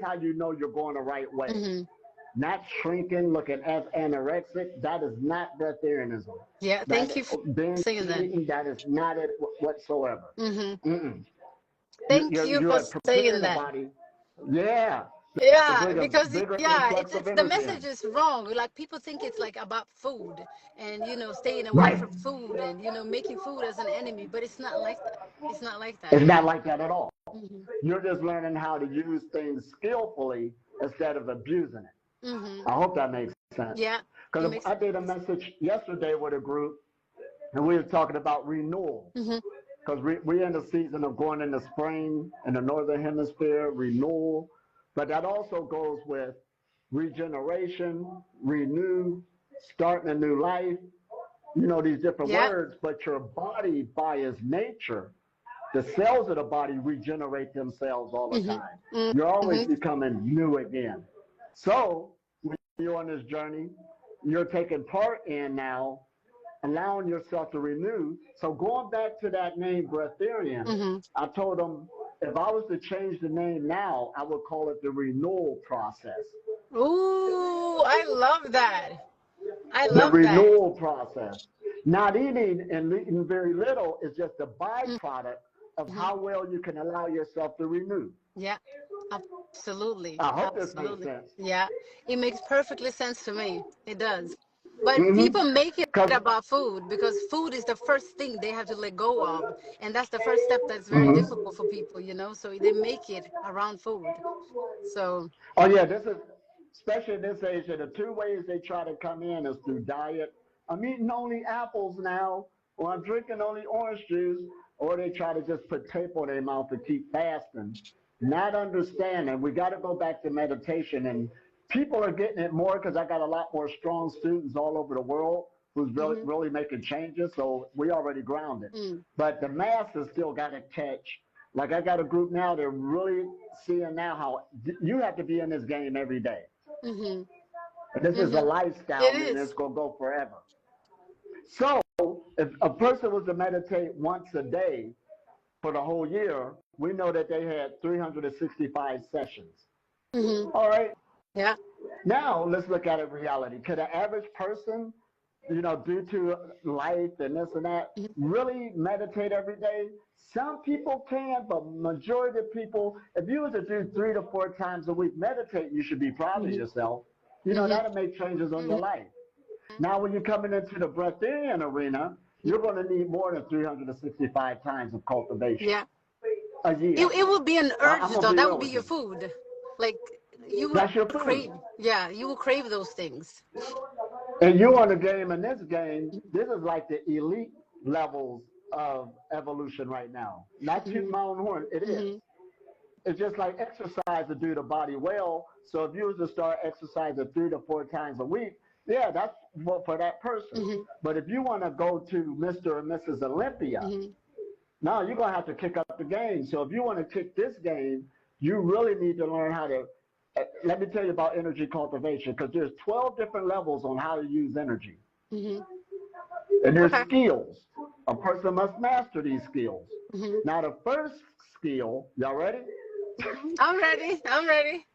how you know you're going the right way. Mm-hmm. Not shrinking, looking as anorexic. That is not breatharianism. Yeah, That thank you for binge saying that. eating, that is not it whatsoever. Mm-hmm. Mm-mm. Thank you You for are preparing saying the that. body, yeah, to Yeah, bring a because bigger yeah, influx of it's the energy message in. is wrong. Like people think it's like about food and staying away Right. from food and making food as an enemy, but it's not like that. It's not like that. It's not like that at all. Hmm. You're just learning how to use things skillfully instead of abusing it. Hmm. I hope that makes sense. Yeah, it Because makes I did a sense. message yesterday with a group, and we were talking about renewal. Hmm. Because we're in the season of going into spring in the northern hemisphere, renewal. But that also goes with regeneration, renew, starting a new life. These different Yeah. words, but your body, by its nature, the cells of the body regenerate themselves all the Hmm. time. You're always Hmm. becoming new again. So when you're on this journey, you're taking part in now allowing yourself to renew. So going back to that name, Breatharian, Hmm. I told them if I was to change the name now, I would call it the renewal process. Ooh, I love that. I The love that. renewal process. Not eating and eating very little is just a byproduct of Hmm. how well you can allow yourself to renew. Yeah, absolutely. I hope this makes Absolutely. sense. Yeah, it makes perfectly sense to me. It does. But people Mm-hmm. make it Because about food because food is the first thing they have to let go of. And that's the first step that's very mm-hmm. difficult for people. So they make it around food. So, Oh yeah, this is especially in this age. The two ways they try to come in is through diet. I'm eating only apples now, or I'm drinking only orange juice, or they try to just put tape on their mouth to keep fasting. Not understanding. We got to go back to meditation, and people are getting it more because I got a lot more strong students all over the world who's really hmm. really making changes. So we already grounded, Mm, but the masses still got to catch. Like I got a group now, they're really seeing now how you have to be in this game every day. hmm. And this is a Hmm. lifestyle, It meaning it's is. going to go forever. So if a person was to meditate once a day for the whole year, we know that they had 365 sessions. Hmm. All right. Yeah. Now let's look at it in reality. Could an average person, due to life and this and that, Hmm. really meditate every day? Some people can, but majority of people, if you were to do 3 to 4 times a week meditate, you should be proud of Hmm. yourself. Hmm. That'll make changes on your Hmm. life. Now, when you're coming into the breatharian arena, you're going to need more than 365 times of cultivation Yeah. a It, year. it would be an urge I'm going though. to be That real would be with your you. food. Like you would That's your food. crave. Yeah, you will crave those things. And you on the game, in this game, this is like the elite levels of evolution right now. Not toot Hmm. my own horn, it is. Hmm. It's just like exercise to do the body well. So if you was to start exercising 3 to 4 times a week, yeah, that's for that person. Hmm. But if you want to go to Mr. and Mrs. Olympia, Hmm. now you're gonna have to kick up the game. So if you want to kick this game, you really need to learn how to. Let me tell you about energy cultivation because there's 12 different levels on how to use energy, Hmm. and there's Okay. skills. A person must master these skills. Hmm. Now the first skill, y'all ready? I'm ready. I'm ready.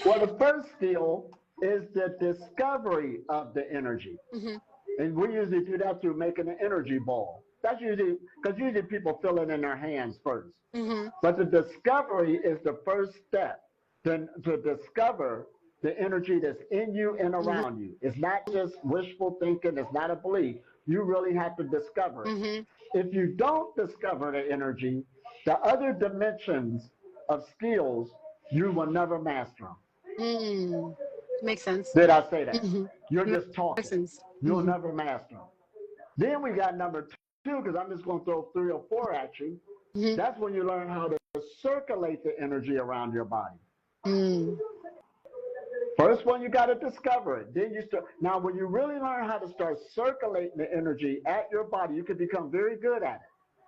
Well, the first skill is the discovery of the energy. Hmm. And we usually do that through making an energy ball. That's usually because usually people fill it in their hands first. Hmm. But the discovery is the first step to discover the energy that's in you and Hmm. around you. It's not just wishful thinking, it's not a belief. You really have to discover it. Hmm. If you don't discover the energy, the other dimensions of skills, you will never master them. Mm. Makes sense. Did I say that? Hmm. You're Makes just talking. sense. You'll Hmm. never master them. Then we got number two, because I'm just going to throw 3 or 4 at you. Hmm. That's when you learn how to circulate the energy around your body. Mm. First one, you got to discover it. Then you start. Now, when you really learn how to start circulating the energy at your body, you can become very good at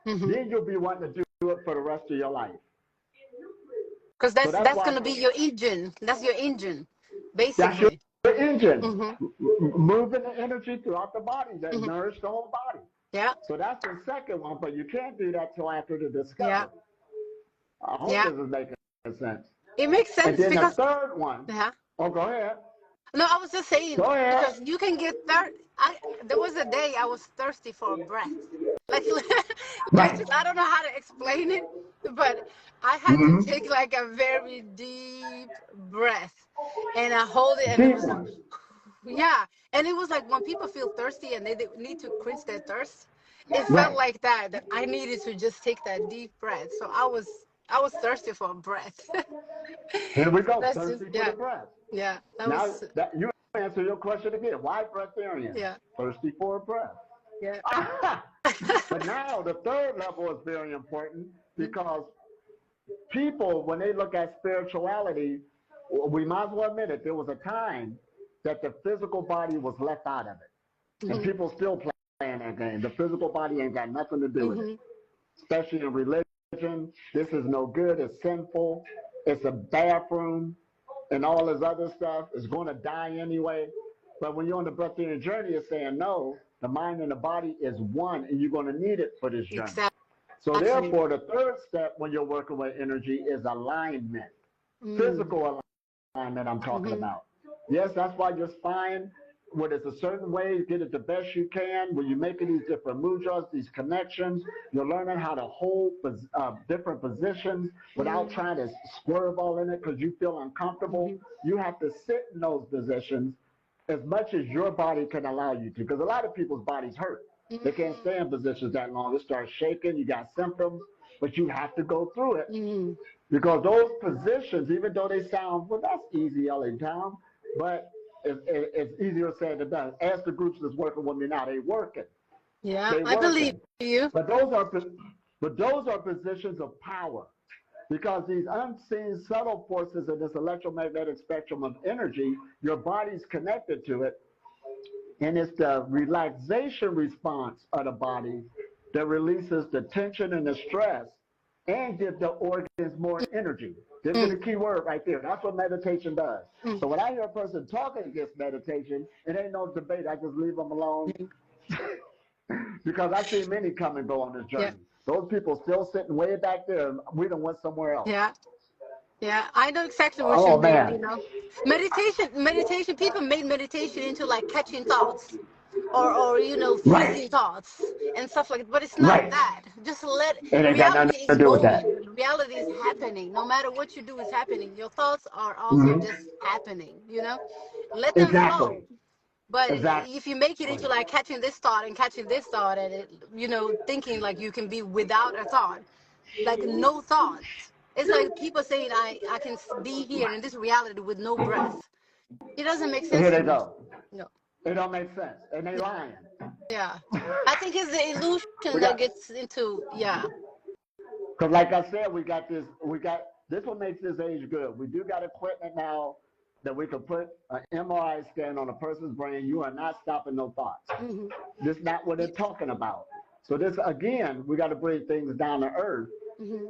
it. Hmm. Then you'll be wanting to do it for the rest of your life. Because So that's that's that's why gonna be your engine. That's your engine, that's your basically. engine, Hmm. moving the energy throughout the body that Hmm. nourish the whole body. Yeah. So that's the second one, but you can't do that till after the Yeah. discovery. I hope Yeah. this is making sense. It makes And sense then the because, third one, yeah. oh, go ahead. No, I was just saying Go ahead. because you can get there was a day I was thirsty for a breath. Like, Right. I don't know how to explain it, but I had to Mm-hmm. take like a very deep breath, and I hold it, and it Deep was like, one. yeah, and it was like when people feel thirsty and they need to quench their thirst. It felt Right. like that I needed to just take that deep breath. So I was thirsty for a breath. Here we go. That's just, Thirsty for the yeah, breath. yeah. That Now was, that you answer your question again. Why breatharian? yeah, Thirsty for a breath. yeah. But now the third level is very important because people, when they look at spirituality, we might as well admit it, there was a time that the physical body was left out of it. And Mhm, people still playing that game. The physical body ain't got nothing to do with it. mhm, Especially in religion, this is no good, it's sinful, it's a bathroom, and all this other stuff is going to die anyway. But when you're on the breatharian journey, it's saying no, the mind and the body is one, and you're going to need it for this journey. So exactly. therefore, the third step when you're working with energy is alignment, Mm, physical alignment I'm talking mhm, about. Yes, that's why your spine, when it's a certain way, get it the best you can. When you're making these different mudras, these connections, you're learning how to hold different positions without mhm, trying to swerve all in it because you feel uncomfortable. mhm, You have to sit in those positions as much as your body can allow you to because a lot of people's bodies hurt. They can't stay in positions that long. It starts shaking. You got symptoms, but you have to go through it mhm. because those positions, even though they sound, well, that's easy, Ellie Town, but it's easier said than done. As the groups that's working with me now, they working. Yeah, They I believe working. you. But those are positions of power because these unseen subtle forces in this electromagnetic spectrum of energy, your body's connected to it, and it's the relaxation response of the body that releases the tension and the stress and give the organs more energy. This is Mm, the key word right there. That's what meditation does. mm, So when I hear a person talking against meditation, it ain't no debate. I just leave them alone mm. because I've seen many come and go on this Yeah, journey. Those people still sitting way back there, and we done went somewhere else. yeah, yeah. I know exactly what you Oh mean, man, Meditation, people made meditation into like catching thoughts or right, freezing thoughts and stuff like that. But it's not right. that. Just let It ain't got nothing reality to is do with that. going. Reality is happening. No matter what you do is happening. Your thoughts are also Mm-hmm. just happening. Let them Exactly, flow. But exactly. if you make it into like catching this thought and catching this thought and thinking like you can be without a thought, like no thoughts. It's like people saying I can be here in this reality with no breath. It doesn't make Here sense to they me. go. No. It don't make sense, and they lying. Yeah. I think it's the illusion we that got gets into, yeah. because, like I said, we got this. We got this. What makes this age good? We do got equipment now that we can put an MRI scan on a person's brain. You are not stopping no thoughts. Hmm. This is not what they're talking about. So this again, we got to bring things down to earth. Hmm.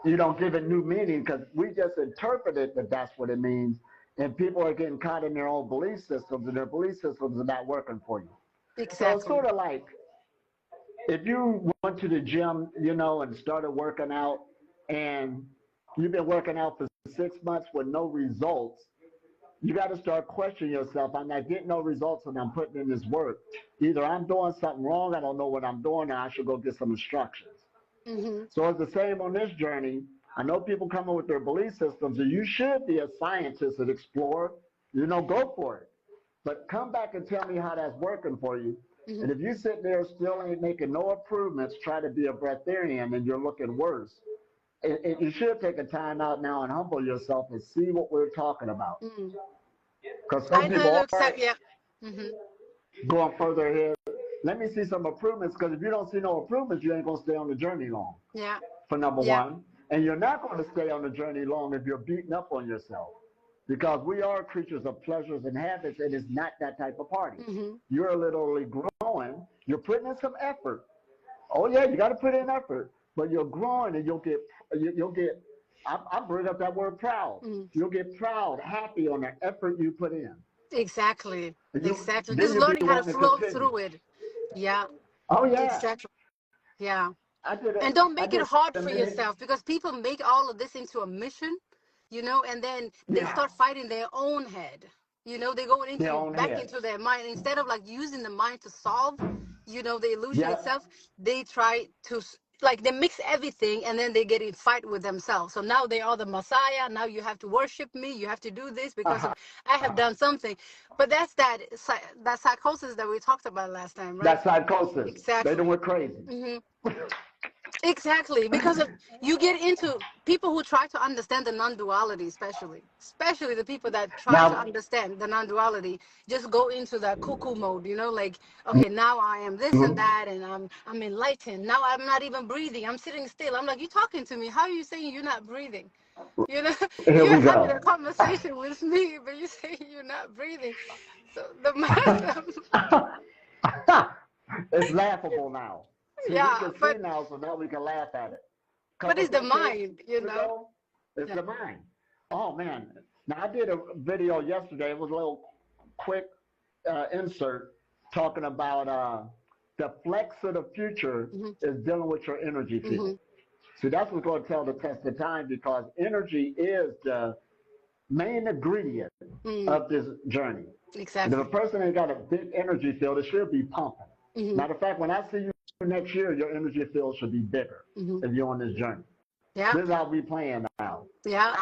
You don't give it new meaning because we just interpreted that that's what it means, and people are getting caught in their own belief systems, and their belief systems are not working for you. So it's Exactly. sort of like if you went to the gym, and started working out, and you've been working out for 6 months with no results, you got to start questioning yourself. I'm not getting no results, and I'm putting in this work. Either I'm doing something wrong, I don't know what I'm doing, and I should go get some instructions. Hmm. So it's the same on this journey. I know people coming with their belief systems, and you should be a scientist and explorer. Go for it. But come back and tell me how that's working for you. Hmm. And if you sit there still ain't making no improvements, try to be a breatharian, and you're looking worse, you should take a time out now and humble yourself and see what we're talking about. Hmm. Because some I know people are exactly. Yeah. Hmm. going further ahead. Let me see some improvements, because if you don't see no improvements, you ain't going to stay on the journey long, Yeah. for number Yeah. one. And you're not going to stay on the journey long if you're beating up on yourself. Because we are creatures of pleasures and habits, and it's not that type of party. Hmm. You're literally growing. You're putting in some effort. Oh yeah, you got to put in effort, but you're growing, and you'll get. I bring up that word proud. Hmm. You'll get proud, happy on the effort you put in, Exactly. and Exactly. then Just you'll be learning how to wanting to flow continue. through it. Yeah. Oh yeah, Exactly. Yeah. I did And don't I make it did hard a for minute. yourself because people make all of this into a mission. you know, and then they start fighting their own head. You know, they go Their into own back head. into their mind instead of like using the mind to solve, you know, the illusion Yeah. itself. They try to like they mix everything, and then they get in fight with themselves. So now they are the Messiah. Now you have to worship me. You have to do this because of Uh-huh. I have done something. But that's that psychosis that we talked about last time, right? That psychosis. They Exactly. doing crazy. Hmm. Exactly, because of you get into people who try to understand the non-duality, especially the people that try to Now, understand the non-duality, just go into that cuckoo mode, you know, like okay, now I am this and mhm, that, and I'm enlightened. Now I'm not even breathing. I'm sitting still. I'm like, you talking to me? How are you saying you're not breathing? You know, here you're we having go. a conversation with me, but you say you're not breathing. So the It's laughable now. See, we yeah, can see now, so now we can laugh at it. A but couple it's the decades mind, you know. ago, it's Yeah. the mind. Oh man! Now I did a video yesterday. It was a little quick insert talking about the flex of the future Hmm. is dealing with your energy Hmm. field. So that's what's going to tell the test of time because energy is the main ingredient Mm, of this journey. And if a exactly. person ain't got a big energy field, it should be pumping. Hmm. Matter of fact, when I see you next year, your energy field should be bigger Hmm. if you're on this journey. Yeah. This is how we playing now. Yeah.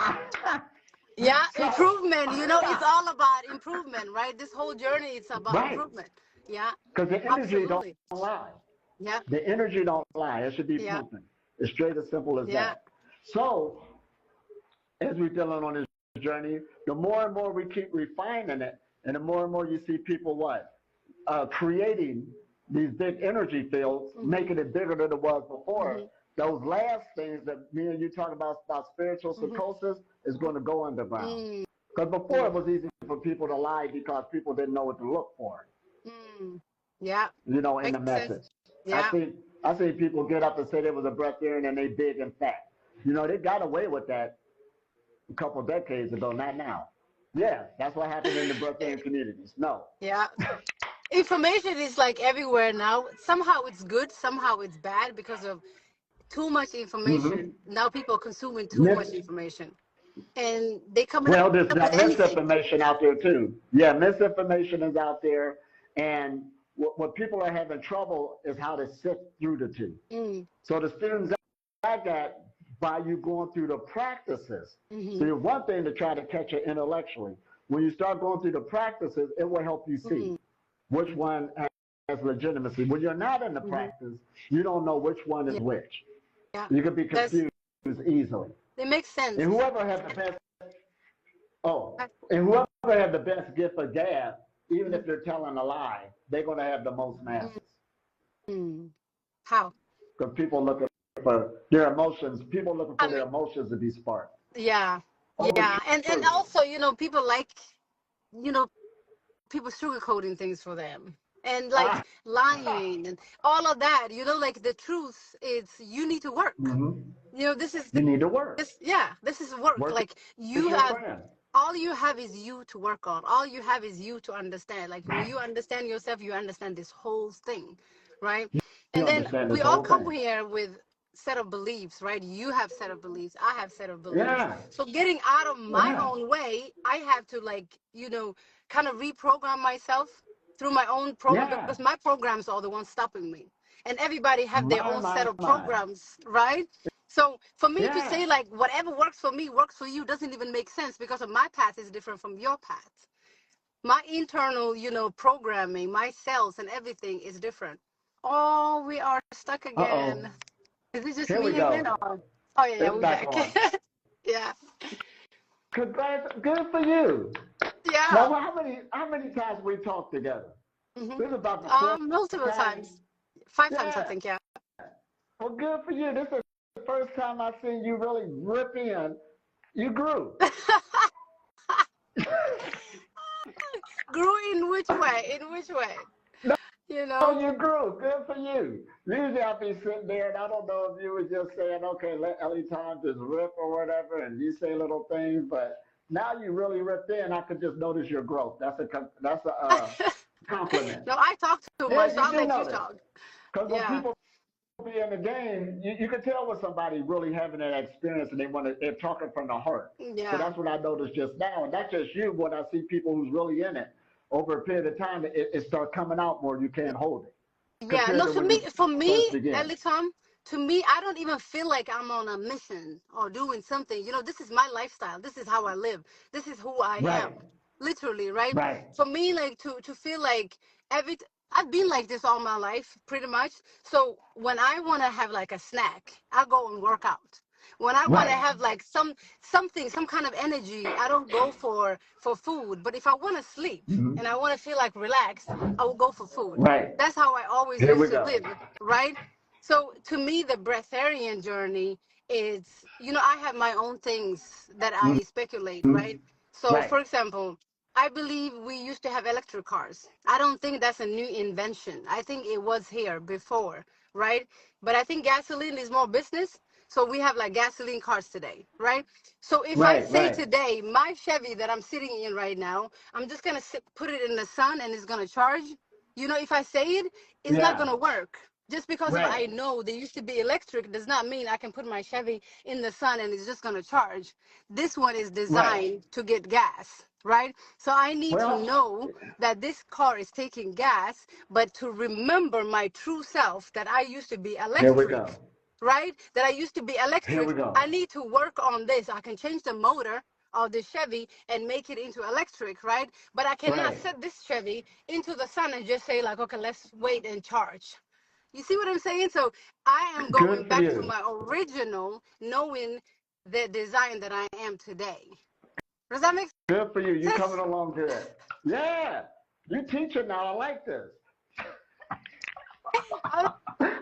Yeah. So, Improvement. You know, it's all about improvement, right? This whole journey, it's about right, improvement. Yeah. because the energy don't Absolutely. lie. Yeah. The energy don't lie. It should be Yeah. pumping. It's straight as simple as Yeah. that. So, as we're dealing on this journey, the more and more we keep refining it, and the more and more you see people what? Creating these big energy fields, Hmm. making it bigger than it was before. Hmm. Those last things that me and you talk about spiritual Hmm. psychosis, is going to go underground. Mm. Because before it was easy for people to lie because people didn't know what to look for, Mm. Yeah. you know, in the Makes sense. message. I Yeah. see, I see people get up and say they was a breatharian and they big and fat. You know, they got away with that a couple decades ago, not now. Yeah, that's what happened in the breatharian communities. No. Yeah. Information is like everywhere now. Somehow it's good, somehow it's bad because of too much information. Mm-hmm. Now people are consuming too much Mis- information, and they coming well, there's up with that anything. misinformation out there too. Yeah, misinformation is out there, and what people are having trouble is how to sift through the two. Mm. So the students I got by you going through the practices. Hmm. So it's one thing to try to catch it intellectually. When you start going through the practices, it will help you see Hmm. which one has legitimacy. When you're not in the Hmm. practice, you don't know which one is Yeah. which. Yeah. You can be That's confused easily. it makes sense. And whoever has the best, and whoever has the best gift of gab, even if they're telling a lie, they're going to have the most masses. Mm. How? Because people looking for their emotions, people looking I for their mean, emotions to be sparked. yeah, Over yeah, and truth. also, you know, people like, you know, people sugarcoating things for them, and like Ah, lying and all of that. You know, like the truth is you need to work. mm-hmm. You know, this is You need to work. this yeah, this is work. Work Like is you your have friend. all you have is you to work on. All you have is you to understand. Like when you understand yourself, you understand this whole thing, right? You And then understand we this all whole come thing. here with set of beliefs, right? You have set of beliefs, I have set of beliefs. Yeah. So getting out of my Yeah. own way, I have to like, you know, kind of reprogram myself through my own program Yeah. because my programs are the ones stopping me. And everybody have their own set of My. programs, right? So for me to Yeah. say like whatever works for me works for you doesn't even make sense because of my path is different from your path. My internal, you know, programming, my cells and everything is different. Oh, we are stuck Uh-oh. again. Is it just Here we me again? go. Or oh yeah, yeah, It's we're back back. on. Yeah, Congrats. Good for you. yeah. Now, how many times we talked together? Hmm. This is about the fourth Multiple time. times, 5 times I Yeah. think. Yeah. Well, good for you. This is the first time I've seen you really rip in. You grew. Grew in which way? In which way? You Oh, know? you grew. Good for you. Usually I'll be sitting there and I don't know if you were just saying, okay, let Ellie Tom just rip or whatever, and you say little things, but now you really ripped in. I could just notice your growth. That's a compliment. No, I talk too Yeah, much, so you I'll do let you notice. talk. Because when Yeah. people be in the game, you can tell when somebody really having that experience and they're talking from the heart. So Yeah. that's what I noticed just now. And that's just you. When I see people who's really in it over a period of time, it starts coming out more. You can't hold it Yeah, compared no, to when you for me, first begin. Elitom, to me, I don't even feel like I'm on a mission or doing something. You know, this is my lifestyle. This is how I live. This is who I am. Right, Literally, right? right, For me, like to feel like every I've been like this all my life, pretty much. So when I want to have like a snack, I go and work out. When I want to right, have like something, some kind of energy, I don't go for food. But if I want to sleep hmm and I want to feel like relaxed, I will go for food. right. That's how I always Here we used to go. live, right? So to me, the breatharian journey is, I have my own things that I speculate, hmm right? So, Right. for example, I believe we used to have electric cars. I don't think that's a new invention. I think it was here before, right? But I think gasoline is more business. So we have like gasoline cars today, right? So if I Right, say right. today, my Chevy that I'm sitting in right now, I'm just going to put it in the sun and it's going to charge. If I say it, it's not Yeah. going to work. Just because of Right, I know they used to be electric does not mean I can put my Chevy in the sun and it's just going to charge. This one is right. designed to get gas, right? So I need to Well, know that this car is taking gas, but to remember my true self that I used to be here we go. electric, right? That I used to be Here electric. we go. I need to work on this. I can change the motor of the Chevy and make it into electric, right? But I cannot Right. set this Chevy into the sun and just say like, okay, let's wait and charge. You see what I'm saying? So I am Good going for back to you. my original, knowing the design that I am today. Does that make Good for you. You coming sense? along good. Yeah. You teaching now. I like this. I'm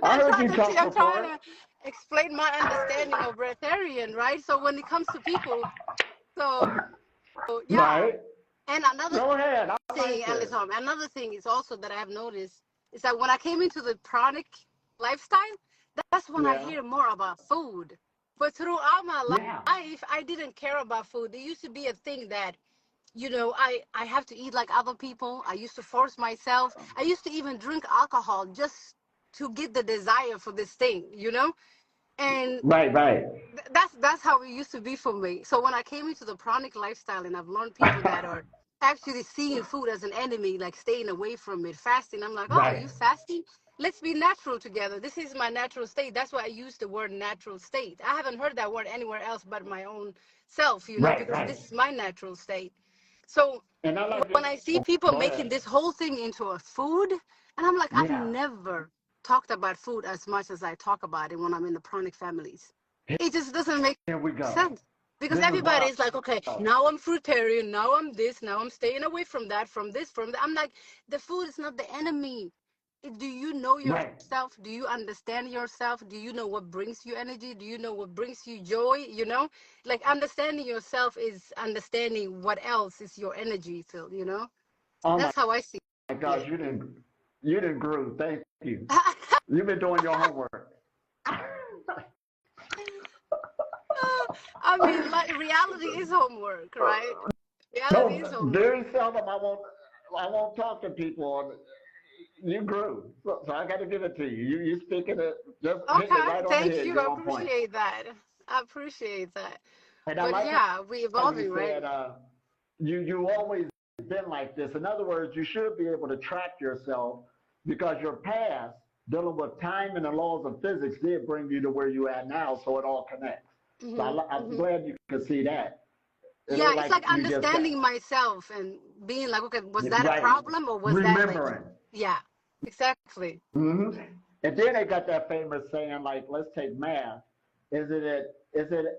I not heard trying you to teach, talk I'm trying before. to explain my understanding of breatharian, right? So when it comes to people, so yeah. Right. And another Go ahead. I thing, like and this. another thing is also that I have noticed is that when I came into the chronic lifestyle, that's when I Yeah. hear more about food. But throughout my Yeah. life, I didn't care about food. It used to be a thing that, I have to eat like other people. I used to force myself. I used to even drink alcohol just to get the desire for this thing. And Right, right. that's how it used to be for me. So when I came into the chronic lifestyle and I've learned people that are actually seeing food as an enemy, like staying away from it, fasting, I'm like, oh, Right. you fasting? Let's be natural together. This is my natural state. That's why I use the word natural state. I haven't heard that word anywhere else but my own self, Right, because right. this is my natural state. So And I like when it. I see Oh, people go making ahead. this whole thing into a food, and I'm like, I've Yeah. never talked about food as much as I talk about it when I'm in the chronic families. It just doesn't make Here we go. sense because This is everybody wild. is like, okay, now I'm fruitarian, now I'm this, now I'm staying away from that, from this, from that. I'm like, the food is not the enemy. Do you know Right. yourself? Do you understand yourself? Do you know what brings you energy? Do you know what brings you joy? Like understanding yourself is understanding what else is your energy filled. Oh That's how I see my gosh, it. you didn't groove. Thank you. You've been doing your homework. I mean, like reality is homework, right? Reality No, is homework. very seldom I won't talk to people. You grew, so I got to give it to you. You speaking it, just hitting it Okay, right on the thank head. you. I You're on point. appreciate that. I appreciate that. And I But like yeah, we how you evolving, right? said you always been like this. In other words, you should be able to track yourself because your past dealing with time and the laws of physics did bring you to where you at now, so it all connects. So hmm I'm hmm glad you could see that. It Yeah, ain't it's like like you just got understanding myself and being like, okay, was that a right, problem or was that like, remembering. yeah, exactly. hmm And then they got that famous saying, like, let's take math. Is it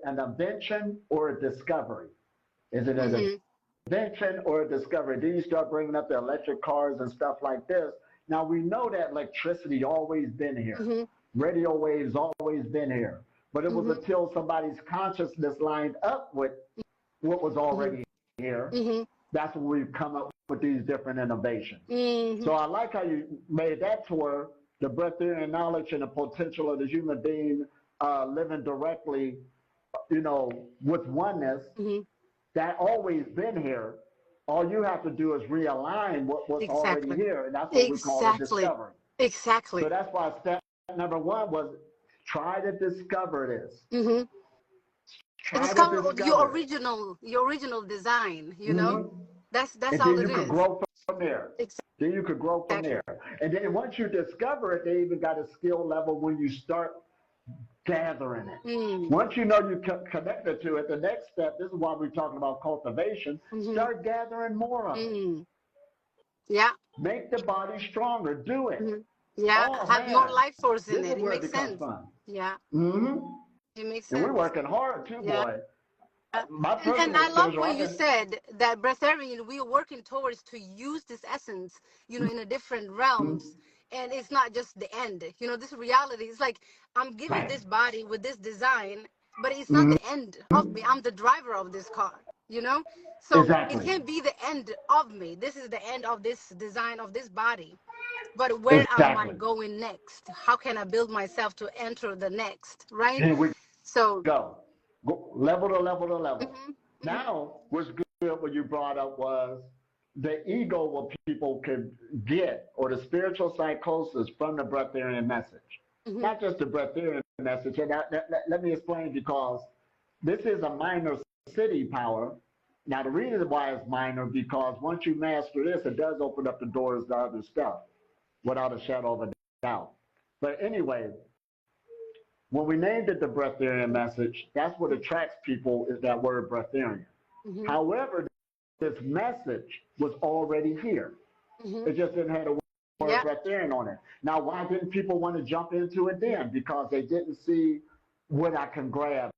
an invention or a discovery? Is it an hmm invention or a discovery? Then you start bringing up the electric cars and stuff like this. Now we know that electricity always been here. hmm Radio waves always been here. But it was hmm until somebody's consciousness lined up with what was hmm already here. hmm That's when we've come up with these different innovations. hmm So I like how you made that tour, the breatharian knowledge and the potential of the human being living directly, with oneness. hmm That always been here. All you have to do is realign what's already Exactly. here, and that's what we call the Exactly. discovery. So Exactly. that's why step number one was try to discover this. Mm-hmm. Try to Discover discover it. your original design. You know, Mm-hmm. that's And all then it you could is. grow from there. Then you could grow from Exactly. there. And then once you discover it, they even got a skill level when you start gathering it. Mm. Once you know you connected to it, the next step, this is why we're talking about cultivation, Mm-hmm. start gathering more of it. Mm. Yeah. Make the body stronger. Do it. Mm-hmm. Yeah. Oh, Have more man. life force in This is it. It where it makes becomes sense. fun. Yeah. Mm-hmm. It makes And we're sense. working hard, too, Yeah. boy. My And personal I love spiritual, when I've you been, said that breatharian, we are working towards to use this essence, in a different mm, realms. And it's not just the end. This reality is like I'm given right. this body with this design, but it's not Mm-hmm. the end of me. I'm the driver of this car. So it Exactly. can't be the end of me. This is the end of this design of this body. But where am I Exactly. going next? How can I build myself to enter the next, right? Here we So, go level to level to level. mhm, mhm, Now, what's good what you brought up was the ego what people could get or the spiritual psychosis from the breatharian message. mhm, Not just the breatharian message. And let me explain because this is a minor city power. Now, the reason why it's minor because once you master this, it does open up the doors to other stuff without a shadow of a doubt. But anyway, when we named it the breatharian message, that's what attracts people is that word breatharian. mhm, However, this message was already here. mhm. It just didn't have the word Yeah. breatharian on it. Now, why didn't people want to jump into it then? Because they didn't see what I can grab,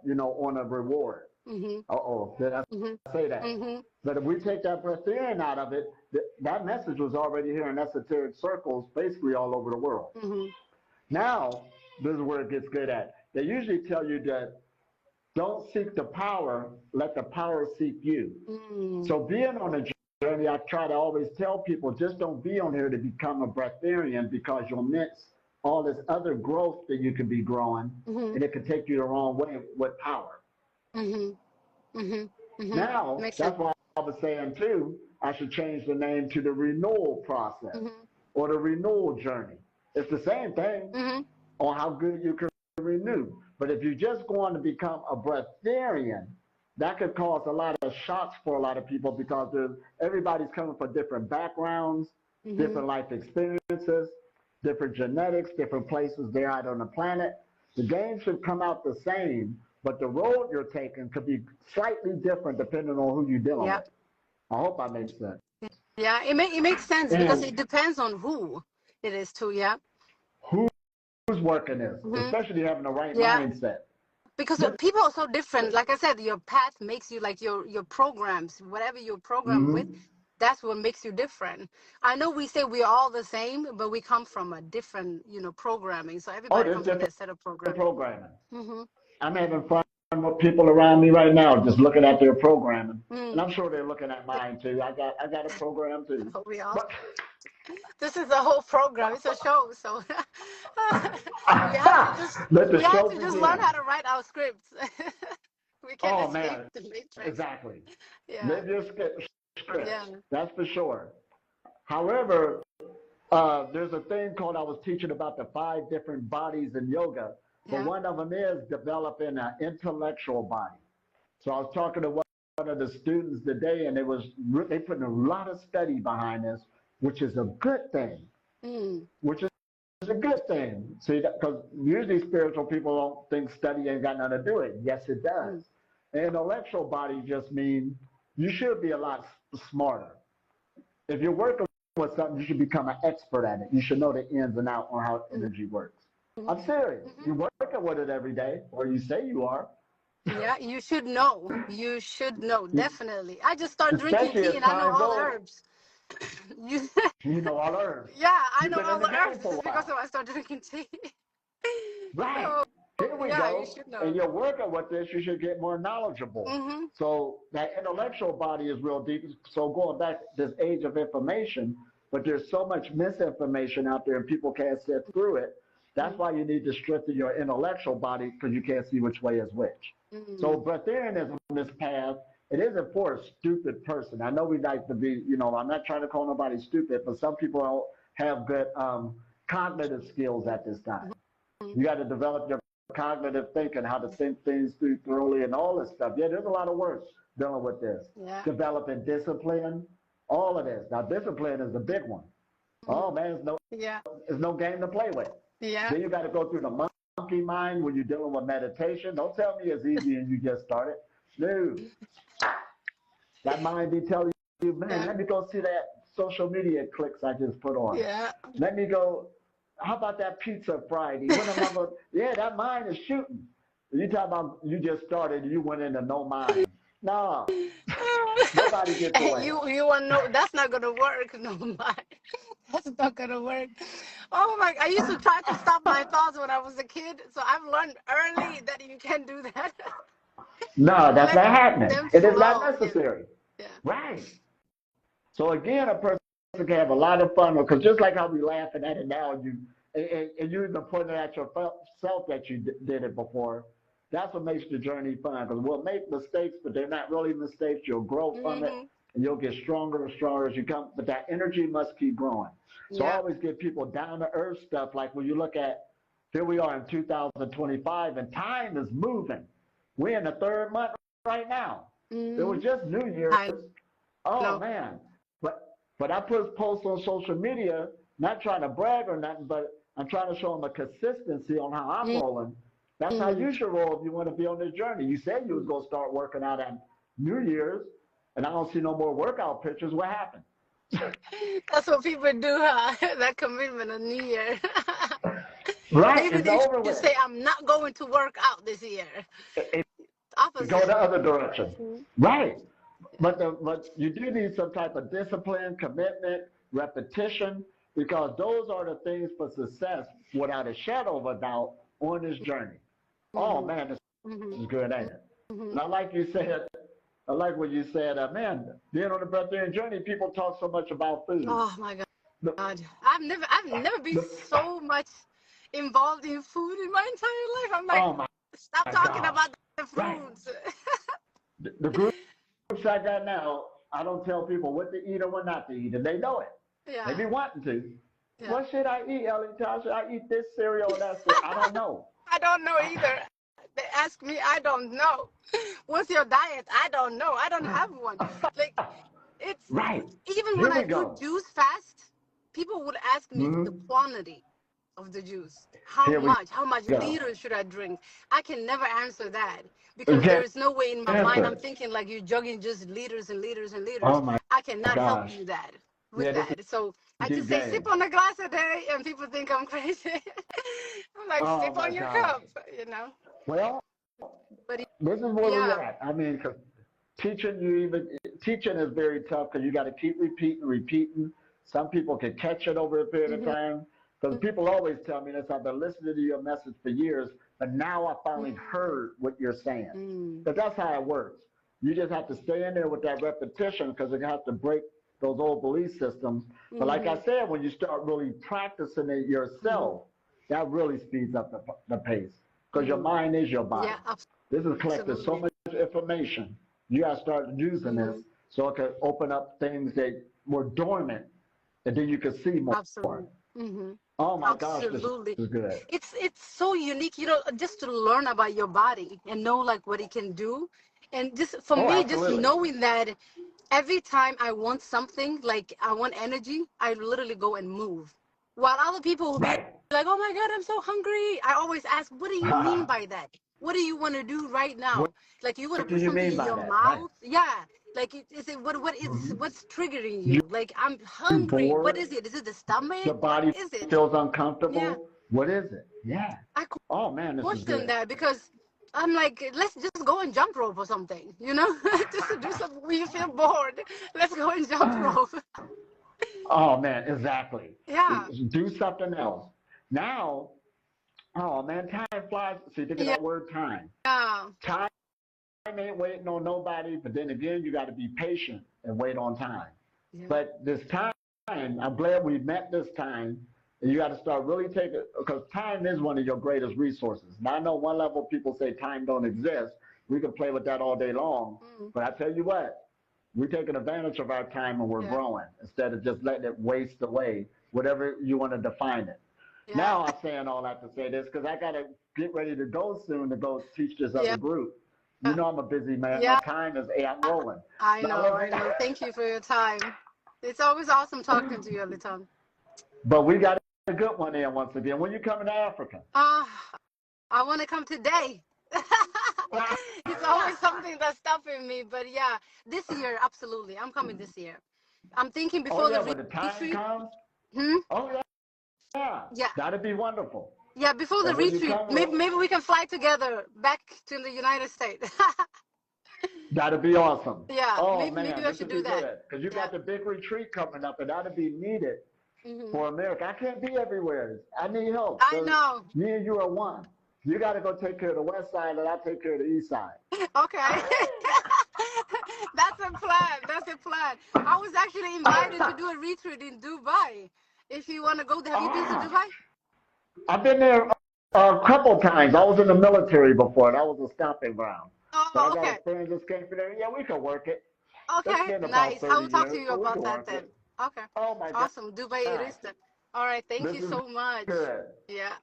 on a reward. Mhm, Uh-oh, did I mhm, say that? mhm. But if we take that breatharian out of it, that message was already here in esoteric circles, basically all over the world. Mhm. Now, this is where it gets good at. They usually tell you that don't seek the power, let the power seek you. Mm. So being on a journey, I try to always tell people, just don't be on here to become a breatharian because you'll miss all this other growth that you could be growing, Mhm. and it could take you the wrong way with power. Mhm. Mhm. Mhm. Now, Makes sense. that's why I was saying too, I should change the name to the renewal process Mhm. or the renewal journey. It's the same thing Mhm. on how good you can renew. But if you're just going to become a breatharian, that could cause a lot of shocks for a lot of people because everybody's coming from different backgrounds, Mhm. different life experiences, different genetics, different places they're out on the planet. The game should come out the same, but the road you're taking could be slightly different depending on who you're dealing Yeah. with. I hope I make sense. Yeah. It makes sense because And it depends on who it is too. Yeah. who's working this, Mhm. especially having the right Yeah. mindset. Because Let's, people are so different. Like I said, your path makes you like your programs, whatever you're programmed with, mm-hmm. that's what makes you different. I know we say we're all the same, but we come from a different, programming. So Oh, everybody there's comes with different their set of programming. programming. Mm-hmm. I'm having fun with people around me right now, just looking at their programming, and Mm. I'm sure they're looking at mine too. I got a program too, We all. but This is a whole program. It's a show. So we have to just let the we have show to just learn begin. how to write our scripts. We can't Oh escape man, the matrix. exactly. Yeah. Live your Yeah. scripts. That's for sure. However, there's a thing called I was teaching about the 5 different bodies in yoga, but Yeah. one of them is developing an intellectual body. So I was talking to one of the students today, and they putting a lot of study behind this, which is a good thing. Mm. Which is a good thing. See, because usually spiritual people don't think study ain't got nothing to do with it. Yes, it does. Mm. An intellectual body just means you should be a lot smarter. If you're working with something, you should become an expert at it. You should know the ins and outs on how Mm. energy works. Mm. I'm serious. Mhm. You're working with it every day, or you say you are. Yeah, you should know. You should know, definitely. I just started drinking Especially tea as and I know time all the goes, herbs. You, you know all herbs. yeah, I You've know been in all the the game herbs. This for is a because while. I started drinking tea. Right. So, Here we yeah, you go. should And know. you're working with this, you should get more knowledgeable. Mm-hmm. So that intellectual body is real deep. So going back to this age of information, but there's so much misinformation out there and people can't sit through it. That's why you need to strengthen your intellectual body because you can't see which way is which. So Mm-hmm. breatharianism on this path, it isn't for a stupid person. I know we like to be, I'm not trying to call nobody stupid, but some people don't have good cognitive skills at this time. Mhm. You got to develop your cognitive thinking, how to think things through thoroughly, and all this stuff. Yeah, there's a lot of work dealing with this. Yeah. Developing discipline, all of this. Now, discipline is the big one. Oh man, Yeah. it's no game to play with. Yeah. Then you got to go through the monkey mind when you're dealing with meditation. Don't tell me it's easy and you just started. No, that mind be telling you, man, Yeah. let me go see that social media clicks I just put on. Yeah. Let me go. How about that pizza Friday? When am I going? Yeah, that mind is shooting. You talk about you just started, you went into no mind. No, nobody gets away. You want to know that's not gonna work. No, my, that's not gonna work. Oh my! I used to try to stop my thoughts when I was a kid, so I've learned early that you can't do that. No, that's Let not happening. them It is not flow. Yeah. necessary. Yeah. Right. So again, a person can have a lot of fun because just like how we laughing at it now, and you even pointing at yourself that you did it before. That's what makes the journey fun because we'll make mistakes, but they're not really mistakes. You'll grow from it, Mhm. and you'll get stronger and stronger as you come. But that energy must keep growing. So I Yeah. always give people down to earth stuff. Like when you look at here we are in 2025, and time is moving. We're in the third month right now. It was Mhm. just New Year's. I Oh know. man. But I put posts on social media, not trying to brag or nothing, but I'm trying to show them a consistency on how I'm rolling. That's how Mhm. you should roll if you want to be on this journey. You said you was gonna start working out on New Year's, and I don't see no more workout pictures. What happened? That's what people do, huh? That commitment of New Year. Right, Maybe it's they over should with. say, "I'm not going to work out this year." It, go Opposite. the other direction. Mhm. Right. Yeah. But you do need some type of discipline, commitment, repetition, because those are the things for success without a shadow of a doubt on this journey. Oh Mhm. man, this Mhm. is good, ain't it? And Mhm. I like you said, I like what you said, man, being on the breatharian journey, people talk so much about food. Oh my The, God. I've never been the, so much involved in food in my entire life. I'm like, oh stop my talking gosh. about the Right. foods. The groups I got now, I don't tell people what to eat or what not to eat, and they know it. They Yeah. be wanting to. Yeah. What should I eat, Ellie? Should I eat this cereal or that cereal? I don't know. I don't know I, either. They ask me, I don't know. What's your diet? I don't know. I don't have one. Like, it's right. even when Here I we do go. juice fast, people would ask me the Mm-hmm. quantity of the juice. How Here we much? How much go. liters should I drink? I can never answer that You because there can't is no way in my mind I'm answer. thinking like you're jugging just liters and liters and liters. Oh my I cannot help gosh. you that with Yeah, this that. So is I just deep say game. sip on a glass a day, and people think I'm crazy. I'm like, Oh sip my on your gosh. cup, you know. Well, But this is where we yeah. at. I mean, 'cause teaching is very tough because you got to keep repeating. Some people can catch it over a period of Mhm. time. Because people always tell me this. I've been listening to your message for years, but now I finally heard what you're saying. Mm. But that's how it works. You just have to stay in there with that repetition because you have to break those old belief systems. But like I Mhm. said, when you start really practicing it Mhm. yourself, that really speeds up the pace because your Mhm. mind is your body. Yeah, This is collecting so absolutely. much information. You got to start using this Mhm. so it can open up things that were dormant, and then you can see more. Absolutely. Mhm. Oh my gosh, this Absolutely. is good. It's so unique, just to learn about your body and know like what it can do. And just for Oh, me, just absolutely. knowing that every time I want something, like I want energy, I literally go and move. While other people will be Right. like, "Oh my God, I'm so hungry." I always ask, "What do you mean by that? What do you want to do right What now? Like you want to do put you something mean in by your that? Right. mouth?" Yeah. Like is it Mm-hmm. what's triggering You you? Like I'm hungry. What bored? is it? Is it the Your stomach? What body is it? feels Yeah. uncomfortable? What is it? Yeah. I Oh man, this is question good. that because I'm like, let's just go and jump rope or something, just to do something when you feel bored. Let's go and jump rope. Oh man, exactly. Yeah. Do something else. Now, oh man, time flies. See, think of Yeah. that word time. Yeah. Time ain't waiting on nobody, but then again, you got to be patient and wait on time. Yeah. But this time, I'm glad we met this time. And you got to start really taking, because time is one of your greatest resources. Now, I know one level people say time don't exist. We can play with that all day long. Mm. But I tell you what, we're taking advantage of our time and we're Yeah. growing instead of just letting it waste away, whatever you want to define it. Yeah. Now I'm saying all that to say this because I got to get ready to go soon to go teach this other Yeah. group. You know I'm a busy man. My Yeah. time is, hey, I'm rolling. I Now know. let me, I know. Thank you for your time. It's always awesome talking to you, Elitan. but we got a good one in once again. When you coming to Africa? Uh, I want to come today. It's always something that's stopping me. But yeah, this year, absolutely. I'm coming this year. I'm thinking Oh before yeah, the when the time retreat. comes. Hmm? Oh yeah, Yeah. that'd be wonderful. Yeah, before the And when you retreat, come, maybe we can fly together back to the United States. that'd be awesome. Yeah, Oh maybe man, I this should would do be that. good because you Yeah. got the big retreat coming up, and that'd be needed Hmm. for America. I can't be everywhere. I need help. I So know. me and you are one. You got to go take care of the west side, and I'll take care of the east side. Okay. That's a plan. That's a plan. I was actually invited to do a retreat in Dubai. If you want to go there, have you been to Ah, Dubai? I've been there a couple times. I was in the military before. That was a stomping ground. But I Oh, got a okay. friend just came from there. Yeah, we can work it. It's Okay, been about nice. I 30 will talk to years, you but we about can that work then. it. Okay. Oh my Awesome. Dubai it gosh. is then. All right. Thank This you is so much. good. Yeah.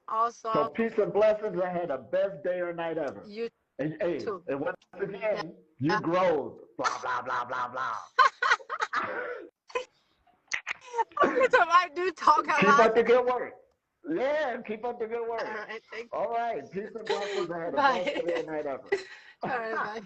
So Awesome. peace and blessings. I had the best day or night ever. You And hey, too. and once Yeah. again, you grow. Blah blah blah blah blah. Every time I do talk a Keep lot. up the good work. Yeah, keep up the good All work. right. Thank All right. Peace and blessings. I you. had the best Bye. day or night ever. All right. Bye.